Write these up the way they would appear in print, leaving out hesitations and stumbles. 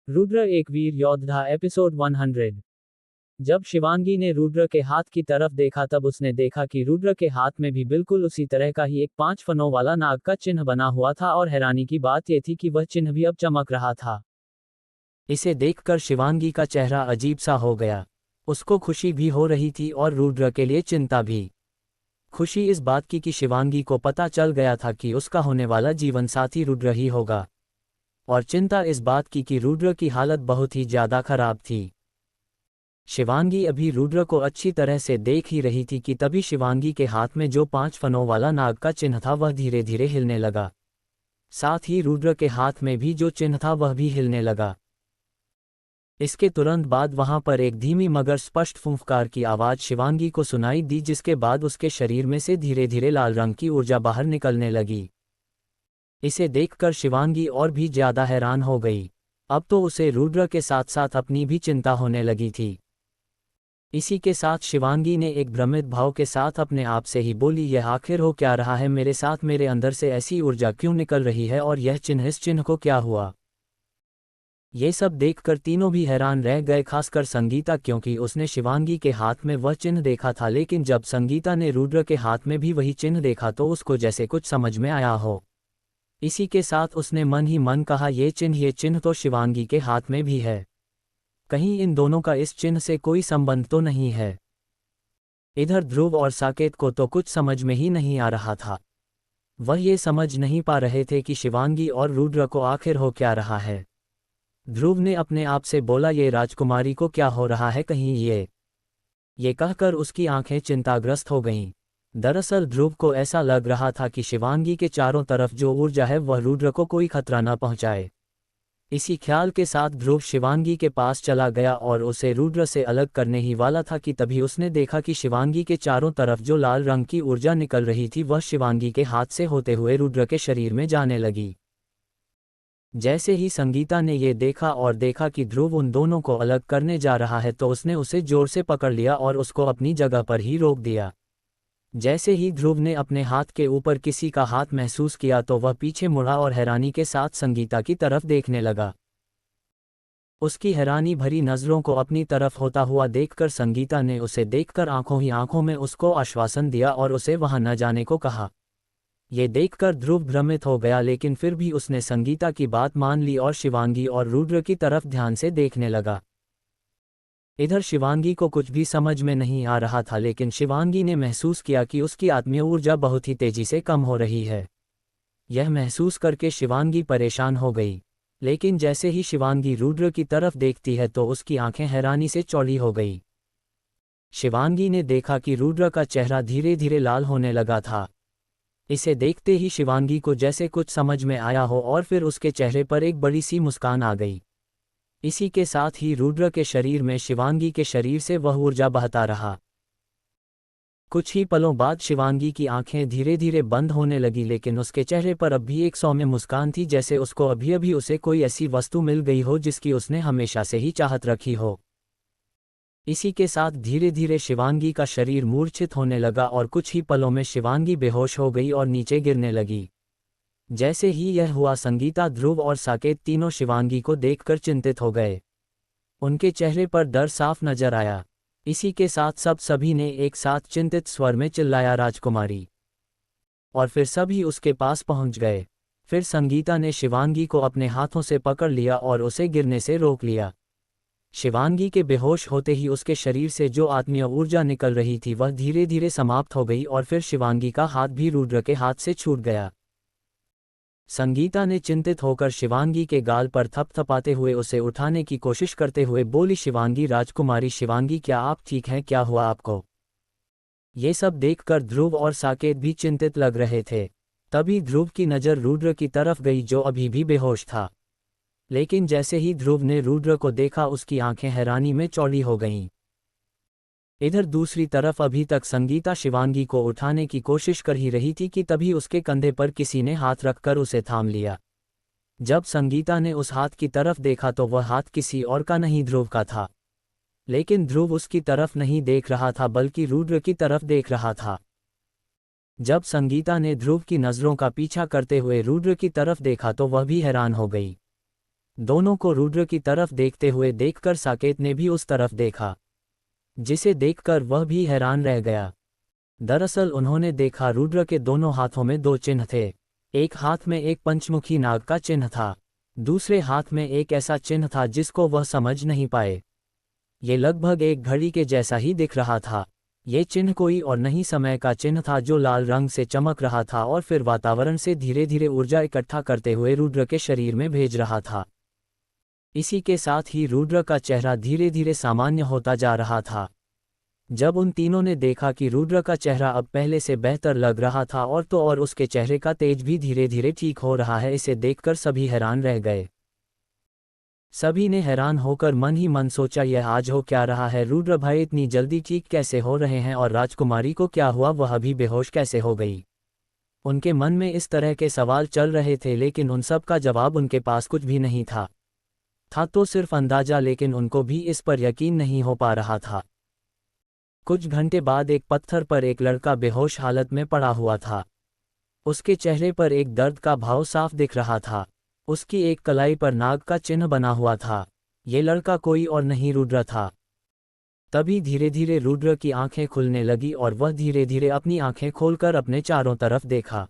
रुद्र एक वीर योद्धा एपिसोड 100। जब शिवांगी ने रुद्र के हाथ की तरफ देखा तब उसने देखा कि रुद्र के हाथ में भी बिल्कुल उसी तरह का ही एक 5 फनों वाला नाग का चिन्ह बना हुआ था और हैरानी की बात यह थी कि वह चिन्ह भी अब चमक रहा था। इसे देखकर शिवांगी का चेहरा अजीब सा हो गया। उसको खुशी भी हो रही थी और रुद्र के लिए चिंता भी। खुशी इस बात की कि शिवांगी को पता चल गया था कि उसका होने वाला जीवन साथी रुद्र ही होगा, और चिंता इस बात की कि रुद्र की हालत बहुत ही ज्यादा खराब थी। शिवांगी अभी रुद्र को अच्छी तरह से देख ही रही थी कि तभी शिवांगी के हाथ में जो 5 फनों वाला नाग का चिन्ह था वह धीरे धीरे हिलने लगा। साथ ही रुद्र के हाथ में भी जो चिन्ह था वह भी हिलने लगा। इसके तुरंत बाद वहां पर एक धीमी मगर स्पष्ट फुंफकार की आवाज शिवांगी को सुनाई दी, जिसके बाद उसके शरीर में से धीरे धीरे लाल रंग की ऊर्जा बाहर निकलने लगी। इसे देखकर शिवांगी और भी ज्यादा हैरान हो गई। अब तो उसे रुद्र के साथ साथ अपनी भी चिंता होने लगी थी। इसी के साथ शिवांगी ने एक भ्रमित भाव के साथ अपने आप से ही बोली, यह आखिर हो क्या रहा है मेरे साथ? मेरे अंदर से ऐसी ऊर्जा क्यों निकल रही है? और यह चिन्ह, इस चिन्ह को क्या हुआ? ये सब देखकर तीनों भी हैरान रह गए, खासकर संगीता, क्योंकि उसने शिवांगी के हाथ में वह चिन्ह देखा था, लेकिन जब संगीता ने रुद्र के हाथ में भी वही चिन्ह देखा तो उसको जैसे कुछ समझ में आया हो। इसी के साथ उसने मन ही मन कहा, ये चिन्ह तो शिवांगी के हाथ में भी है। कहीं इन दोनों का इस चिन्ह से कोई संबंध तो नहीं है। इधर ध्रुव और साकेत को तो कुछ समझ में ही नहीं आ रहा था। वह ये समझ नहीं पा रहे थे कि शिवांगी और रुद्र को आखिर हो क्या रहा है। ध्रुव ने अपने आप से बोला, ये राजकुमारी को क्या हो रहा है? कहीं ये कहकर उसकी आंखें चिंताग्रस्त हो गईं। दरअसल ध्रुव को ऐसा लग रहा था कि शिवांगी के चारों तरफ जो ऊर्जा है वह रुद्र को कोई खतरा न पहुंचाए। इसी ख्याल के साथ ध्रुव शिवांगी के पास चला गया और उसे रुद्र से अलग करने ही वाला था कि तभी उसने देखा कि शिवांगी के चारों तरफ जो लाल रंग की ऊर्जा निकल रही थी वह शिवांगी के हाथ से होते हुए रुद्र के शरीर में जाने लगी। जैसे ही संगीता ने ये देखा और देखा कि ध्रुव उन दोनों को अलग करने जा रहा है तो उसने उसे जोर से पकड़ लिया और उसको अपनी जगह पर ही रोक दिया। जैसे ही ध्रुव ने अपने हाथ के ऊपर किसी का हाथ महसूस किया तो वह पीछे मुड़ा और हैरानी के साथ संगीता की तरफ देखने लगा। उसकी हैरानी भरी नज़रों को अपनी तरफ होता हुआ देखकर संगीता ने उसे देखकर आंखों ही आंखों में उसको आश्वासन दिया और उसे वहां न जाने को कहा। ये देखकर ध्रुव भ्रमित हो गया, लेकिन फिर भी उसने संगीता की बात मान ली और शिवांगी और रुद्र की तरफ ध्यान से देखने लगा। इधर शिवांगी को कुछ भी समझ में नहीं आ रहा था, लेकिन शिवांगी ने महसूस किया कि उसकी आत्मीय ऊर्जा बहुत ही तेजी से कम हो रही है। यह महसूस करके शिवांगी परेशान हो गई, लेकिन जैसे ही शिवांगी रुद्र की तरफ देखती है तो उसकी आंखें हैरानी से चौड़ी हो गई। शिवांगी ने देखा कि रुद्र का चेहरा धीरे धीरे लाल होने लगा था। इसे देखते ही शिवांगी को जैसे कुछ समझ में आया हो और फिर उसके चेहरे पर एक बड़ी सी मुस्कान आ गई। इसी के साथ ही रुद्र के शरीर में शिवांगी के शरीर से वह ऊर्जा बहता रहा। कुछ ही पलों बाद शिवांगी की आंखें धीरे धीरे बंद होने लगी, लेकिन उसके चेहरे पर अब भी एक सौम्य मुस्कान थी, जैसे उसको अभी अभी उसे कोई ऐसी वस्तु मिल गई हो जिसकी उसने हमेशा से ही चाहत रखी हो। इसी के साथ धीरे धीरे शिवांगी का शरीर मूर्छित होने लगा और कुछ ही पलों में शिवांगी बेहोश हो गई और नीचे गिरने लगी। जैसे ही यह हुआ, संगीता, ध्रुव और साकेत तीनों शिवांगी को देखकर चिंतित हो गए। उनके चेहरे पर डर साफ नजर आया। इसी के साथ सभी ने एक साथ चिंतित स्वर में चिल्लाया, राजकुमारी! और फिर सभी उसके पास पहुंच गए। फिर संगीता ने शिवांगी को अपने हाथों से पकड़ लिया और उसे गिरने से रोक लिया। शिवांगी के बेहोश होते ही उसके शरीर से जो आत्मीय ऊर्जा निकल रही थी वह धीरे धीरे समाप्त हो गई और फिर शिवांगी का हाथ भी रुद्र के हाथ से छूट गया। संगीता ने चिंतित होकर शिवांगी के गाल पर थपथपाते हुए उसे उठाने की कोशिश करते हुए बोली, शिवांगी, राजकुमारी शिवांगी, क्या आप ठीक हैं? क्या हुआ आपको? ये सब देखकर ध्रुव और साकेत भी चिंतित लग रहे थे। तभी ध्रुव की नज़र रुद्र की तरफ गई जो अभी भी बेहोश था। लेकिन जैसे ही ध्रुव ने रुद्र को देखा उसकी आंखें हैरानी में चौड़ी हो गईं। इधर दूसरी तरफ अभी तक संगीता शिवांगी को उठाने की कोशिश कर ही रही थी कि तभी उसके कंधे पर किसी ने हाथ रखकर उसे थाम लिया। जब संगीता ने उस हाथ की तरफ देखा तो वह हाथ किसी और का नहीं, ध्रुव का था। लेकिन ध्रुव उसकी तरफ नहीं देख रहा था बल्कि रुद्र की तरफ देख रहा था। जब संगीता ने ध्रुव की नज़रों का पीछा करते हुए रुद्र की तरफ देखा तो वह भी हैरान हो गई। दोनों को रुद्र की तरफ देखते हुए देखकर साकेत ने भी उस तरफ देखा, जिसे देखकर वह भी हैरान रह गया। दरअसल उन्होंने देखा रुद्र के दोनों हाथों में दो चिन्ह थे। एक हाथ में एक पंचमुखी नाग का चिन्ह था, दूसरे हाथ में एक ऐसा चिन्ह था जिसको वह समझ नहीं पाए। ये लगभग एक घड़ी के जैसा ही दिख रहा था। ये चिन्ह कोई और नहीं समय का चिन्ह था जो लाल रंग से चमक रहा था और फिर वातावरण से धीरे धीरे ऊर्जा इकट्ठा करते हुए रुद्र के शरीर में भेज रहा था। इसी के साथ ही रुद्र का चेहरा धीरे धीरे सामान्य होता जा रहा था। जब उन तीनों ने देखा कि रुद्र का चेहरा अब पहले से बेहतर लग रहा था और तो और उसके चेहरे का तेज भी धीरे धीरे ठीक हो रहा है, इसे देखकर सभी हैरान रह गए। सभी ने हैरान होकर मन ही मन सोचा, यह आज हो क्या रहा है? रुद्र भाई इतनी जल्दी ठीक कैसे हो रहे हैं और राजकुमारी को क्या हुआ, वह अभी बेहोश कैसे हो गई? उनके मन में इस तरह के सवाल चल रहे थे, लेकिन उन सब का जवाब उनके पास कुछ भी नहीं था तो सिर्फ अंदाजा, लेकिन उनको भी इस पर यकीन नहीं हो पा रहा था। कुछ घंटे बाद एक पत्थर पर एक लड़का बेहोश हालत में पड़ा हुआ था। उसके चेहरे पर एक दर्द का भाव साफ दिख रहा था। उसकी एक कलाई पर नाग का चिन्ह बना हुआ था। ये लड़का कोई और नहीं रुद्र था। तभी धीरे धीरे रुद्र की आंखें खुलने लगी और वह धीरे धीरे अपनी आंखें खोलकर अपने चारों तरफ देखा।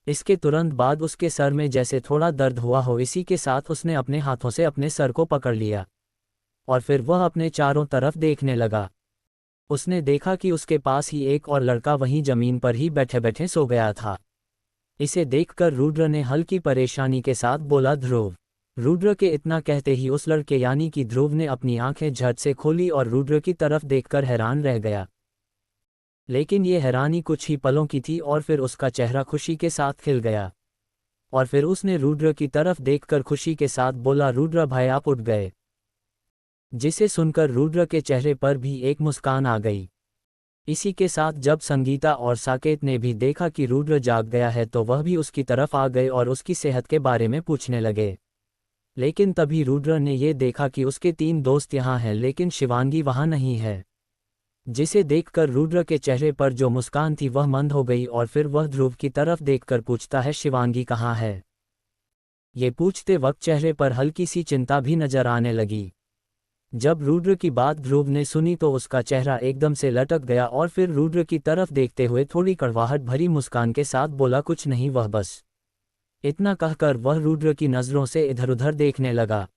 इसके तुरंत बाद उसके सर में जैसे थोड़ा दर्द हुआ हो, इसी के साथ उसने अपने हाथों से अपने सर को पकड़ लिया और फिर वह अपने चारों तरफ देखने लगा। उसने देखा कि उसके पास ही एक और लड़का वहीं जमीन पर ही बैठे बैठे सो गया था। इसे देखकर रुद्र ने हल्की परेशानी के साथ बोला, ध्रुव। रुद्र के इतना कहते ही उस लड़के यानी कि ध्रुव ने अपनी आंखें झट से खोली और रुद्र की तरफ देखकर हैरान रह गया। लेकिन ये हैरानी कुछ ही पलों की थी और फिर उसका चेहरा खुशी के साथ खिल गया और फिर उसने रुद्र की तरफ देखकर खुशी के साथ बोला, रुद्र भाई आप उठ गए। जिसे सुनकर रुद्र के चेहरे पर भी एक मुस्कान आ गई। इसी के साथ जब संगीता और साकेत ने भी देखा कि रुद्र जाग गया है तो वह भी उसकी तरफ आ गए और उसकी सेहत के बारे में पूछने लगे। लेकिन तभी रुद्र ने ये देखा कि उसके 3 दोस्त यहाँ हैं, लेकिन शिवांगी वहाँ नहीं है। जिसे देखकर रुद्र के चेहरे पर जो मुस्कान थी वह मंद हो गई और फिर वह ध्रुव की तरफ देखकर पूछता है, शिवांगी कहाँ है? ये पूछते वक्त चेहरे पर हल्की सी चिंता भी नजर आने लगी। जब रुद्र की बात ध्रुव ने सुनी तो उसका चेहरा एकदम से लटक गया और फिर रुद्र की तरफ देखते हुए थोड़ी कड़वाहट भरी मुस्कान के साथ बोला, कुछ नहीं, वह बस। इतना कहकर वह रुद्र की नज़रों से इधर उधर देखने लगा,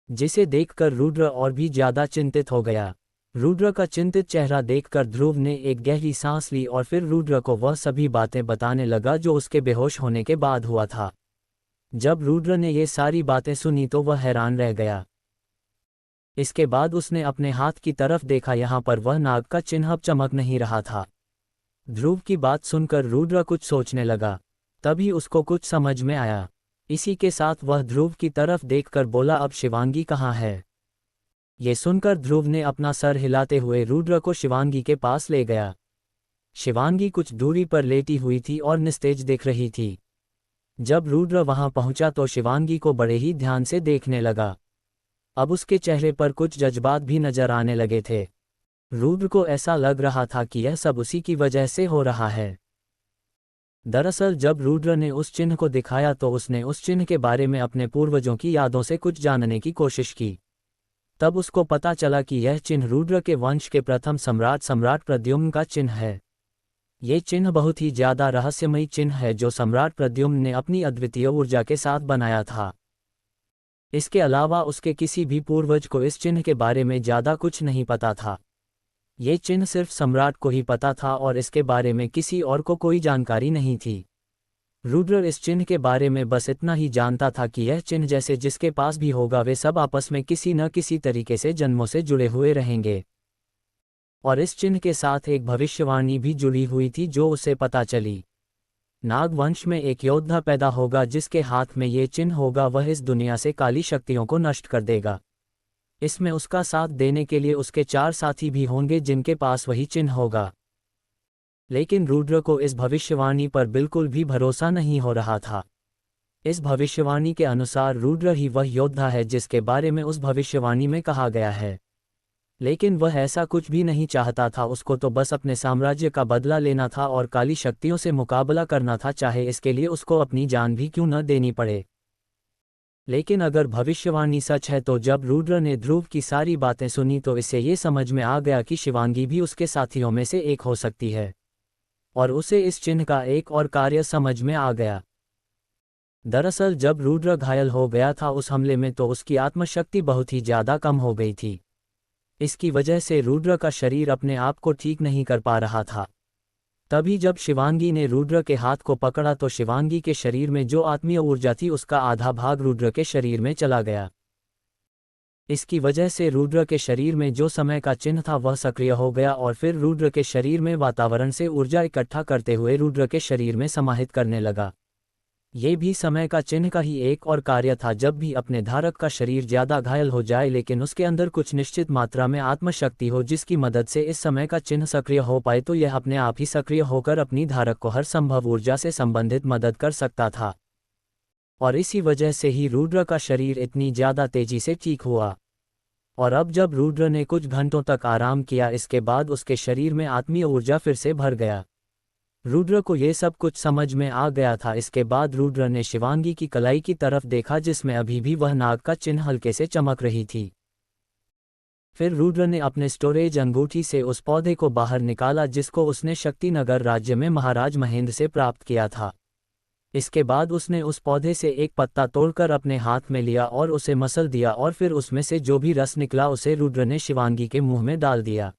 जिसे देखकर रुद्र और भी ज्यादा चिंतित हो गया। रुद्र का चिंतित चेहरा देखकर ध्रुव ने एक गहरी सांस ली और फिर रुद्र को वह सभी बातें बताने लगा जो उसके बेहोश होने के बाद हुआ था। जब रुद्र ने ये सारी बातें सुनी तो वह हैरान रह गया। इसके बाद उसने अपने हाथ की तरफ देखा, यहाँ पर वह नाग का चिन्ह अब चमक नहीं रहा था। ध्रुव की बात सुनकर रुद्र कुछ सोचने लगा, तभी उसको कुछ समझ में आया। इसी के साथ वह ध्रुव की तरफ देखकर बोला, अब शिवांगी कहाँ है? ये सुनकर ध्रुव ने अपना सर हिलाते हुए रुद्र को शिवांगी के पास ले गया। शिवांगी कुछ दूरी पर लेटी हुई थी और निस्तेज दिख रही थी। जब रुद्र वहां पहुंचा तो शिवांगी को बड़े ही ध्यान से देखने लगा। अब उसके चेहरे पर कुछ जज्बात भी नजर आने लगे थे। रुद्र को ऐसा लग रहा था कि यह सब उसी की वजह से हो रहा है। दरअसल जब रुद्र ने उस चिन्ह को दिखाया तो उसने उस चिन्ह के बारे में अपने पूर्वजों की यादों से कुछ जानने की कोशिश की। तब उसको पता चला कि यह चिन्ह रुद्र के वंश के प्रथम सम्राट प्रद्युम्न का चिन्ह है। ये चिन्ह बहुत ही ज्यादा रहस्यमयी चिन्ह है जो सम्राट प्रद्युम्न ने अपनी अद्वितीय ऊर्जा के साथ बनाया था। इसके अलावा उसके किसी भी पूर्वज को इस चिन्ह के बारे में ज्यादा कुछ नहीं पता था। ये चिन्ह सिर्फ सम्राट को ही पता था और इसके बारे में किसी और को कोई जानकारी नहीं थी। रुद्र इस चिन्ह के बारे में बस इतना ही जानता था कि यह चिन्ह जैसे जिसके पास भी होगा वे सब आपस में किसी न किसी तरीके से जन्मों से जुड़े हुए रहेंगे। और इस चिन्ह के साथ एक भविष्यवाणी भी जुड़ी हुई थी जो उसे पता चली। नागवंश में एक योद्धा पैदा होगा जिसके हाथ में ये चिन्ह होगा, वह इस दुनिया से काली शक्तियों को नष्ट कर देगा। इसमें उसका साथ देने के लिए उसके 4 साथी भी होंगे जिनके पास वही चिन्ह होगा। लेकिन रुद्र को इस भविष्यवाणी पर बिल्कुल भी भरोसा नहीं हो रहा था। इस भविष्यवाणी के अनुसार रुद्र ही वह योद्धा है जिसके बारे में उस भविष्यवाणी में कहा गया है। लेकिन वह ऐसा कुछ भी नहीं चाहता था, उसको तो बस अपने साम्राज्य का बदला लेना था और काली शक्तियों से मुकाबला करना था, चाहे इसके लिए उसको अपनी जान भी क्यों न देनी पड़े। लेकिन अगर भविष्यवाणी सच है तो जब रुद्र ने ध्रुव की सारी बातें सुनी तो इसे ये समझ में आ गया कि शिवांगी भी उसके साथियों में से एक हो सकती है, और उसे इस चिन्ह का एक और कार्य समझ में आ गया। दरअसल जब रुद्र घायल हो गया था उस हमले में तो उसकी आत्मशक्ति बहुत ही ज़्यादा कम हो गई थी। इसकी वजह से रुद्र का शरीर अपने आप को ठीक नहीं कर पा रहा था। तभी जब शिवांगी ने रुद्र के हाथ को पकड़ा तो शिवांगी के शरीर में जो आत्मीय ऊर्जा थी उसका आधा भाग रुद्र के शरीर में चला गया। इसकी वजह से रुद्र के शरीर में जो समय का चिन्ह था वह सक्रिय हो गया और फिर रुद्र के शरीर में वातावरण से ऊर्जा इकट्ठा करते हुए रुद्र के शरीर में समाहित करने लगा। ये भी समय का चिन्ह का ही एक और कार्य था। जब भी अपने धारक का शरीर ज्यादा घायल हो जाए लेकिन उसके अंदर कुछ निश्चित मात्रा में आत्मशक्ति हो जिसकी मदद से इस समय का चिन्ह सक्रिय हो पाए तो यह अपने आप ही सक्रिय होकर अपनी धारक को हर संभव ऊर्जा से संबंधित मदद कर सकता था। और इसी वजह से ही रुद्र का शरीर इतनी ज्यादा तेजी से ठीक हुआ। और अब जब रुद्र ने कुछ घंटों तक आराम किया इसके बाद उसके शरीर में आत्मीय ऊर्जा फिर से भर गया। रुद्र को ये सब कुछ समझ में आ गया था। इसके बाद रुद्र ने शिवांगी की कलाई की तरफ देखा जिसमें अभी भी वह नाग का चिन्ह हल्के से चमक रही थी। फिर रुद्र ने अपने स्टोरेज अंगूठी से उस पौधे को बाहर निकाला जिसको उसने शक्तिनगर राज्य में महाराज महेंद्र से प्राप्त किया था। इसके बाद उसने उस पौधे से एक पत्ता तोड़कर अपने हाथ में लिया और उसे मसल दिया और फिर उसमें से जो भी रस निकला उसे रुद्र ने शिवांगी के मुंह में डाल दिया।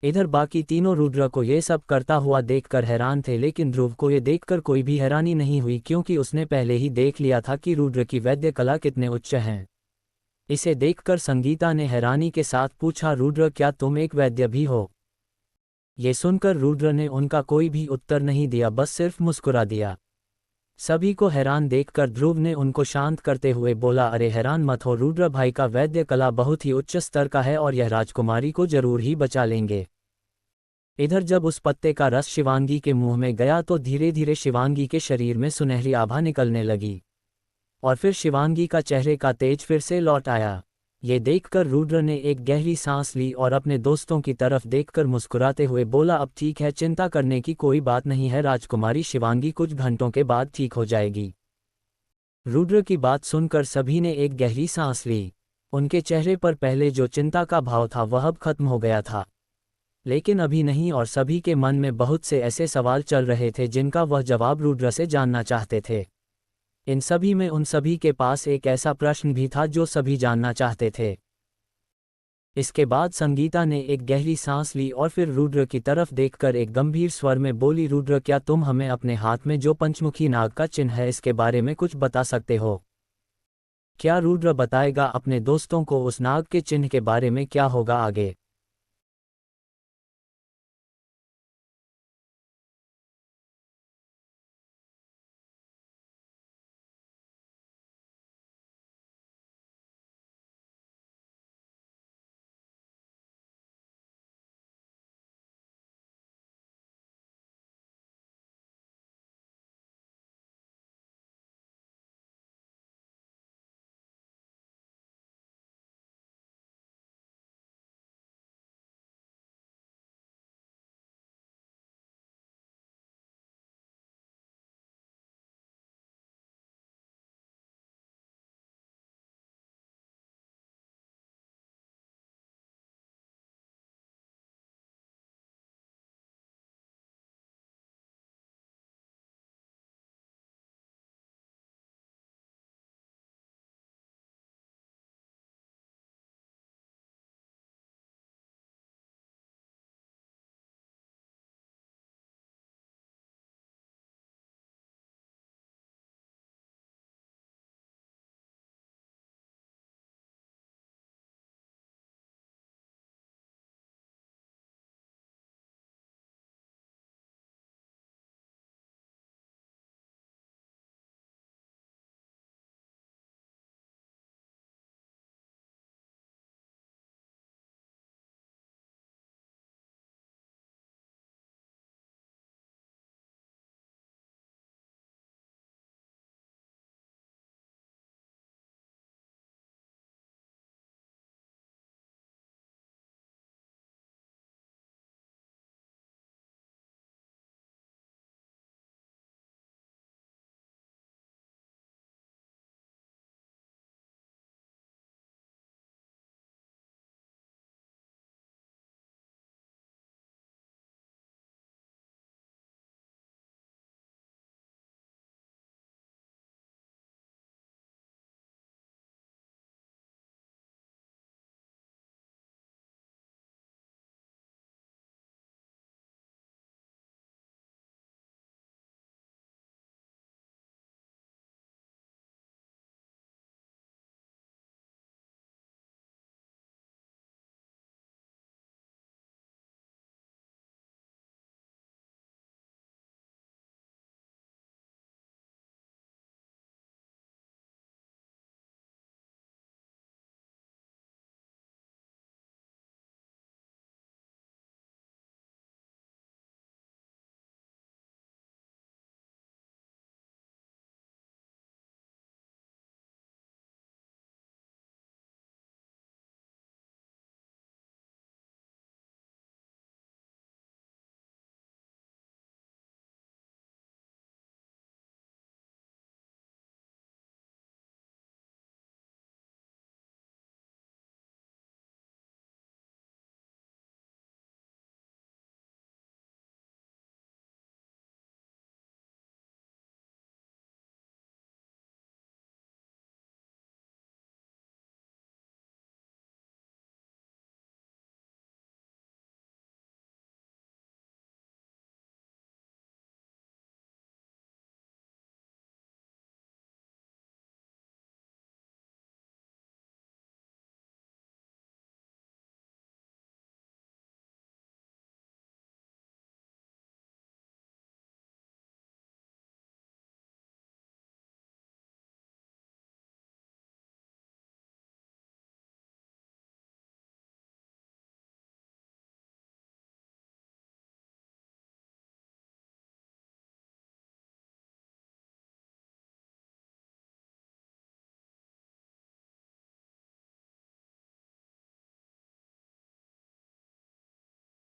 इधर बाकी तीनों रुद्र को ये सब करता हुआ देखकर हैरान थे, लेकिन ध्रुव को ये देखकर कोई भी हैरानी नहीं हुई क्योंकि उसने पहले ही देख लिया था कि रुद्र की वैद्य कला कितने उच्च हैं। इसे देखकर संगीता ने हैरानी के साथ पूछा, रुद्र क्या तुम एक वैद्य भी हो? ये सुनकर रुद्र ने उनका कोई भी उत्तर नहीं दिया, बस सिर्फ मुस्कुरा दिया। सभी को हैरान देखकर ध्रुव ने उनको शांत करते हुए बोला, अरे हैरान मत हो, रुद्र भाई का वैद्य कला बहुत ही उच्च स्तर का है और यह राजकुमारी को जरूर ही बचा लेंगे। इधर जब उस पत्ते का रस शिवांगी के मुंह में गया तो धीरे धीरे शिवांगी के शरीर में सुनहरी आभा निकलने लगी और फिर शिवांगी का चेहरे का तेज फिर से लौट आया। ये देखकर रुद्र ने एक गहरी सांस ली और अपने दोस्तों की तरफ देखकर मुस्कुराते हुए बोला, अब ठीक है, चिंता करने की कोई बात नहीं है, राजकुमारी शिवांगी कुछ घंटों के बाद ठीक हो जाएगी। रुद्र की बात सुनकर सभी ने एक गहरी सांस ली। उनके चेहरे पर पहले जो चिंता का भाव था वह अब खत्म हो गया था, लेकिन अभी नहीं, और सभी के मन में बहुत से ऐसे सवाल चल रहे थे जिनका वह जवाब रुद्र से जानना चाहते थे। इन सभी में उन सभी के पास एक ऐसा प्रश्न भी था जो सभी जानना चाहते थे। इसके बाद संगीता ने एक गहरी सांस ली और फिर रुद्र की तरफ देखकर एक गंभीर स्वर में बोली, रुद्र क्या तुम हमें अपने हाथ में जो पंचमुखी नाग का चिन्ह है इसके बारे में कुछ बता सकते हो? क्या रुद्र बताएगा अपने दोस्तों को उस नाग के चिन्ह के बारे में क्या होगा आगे?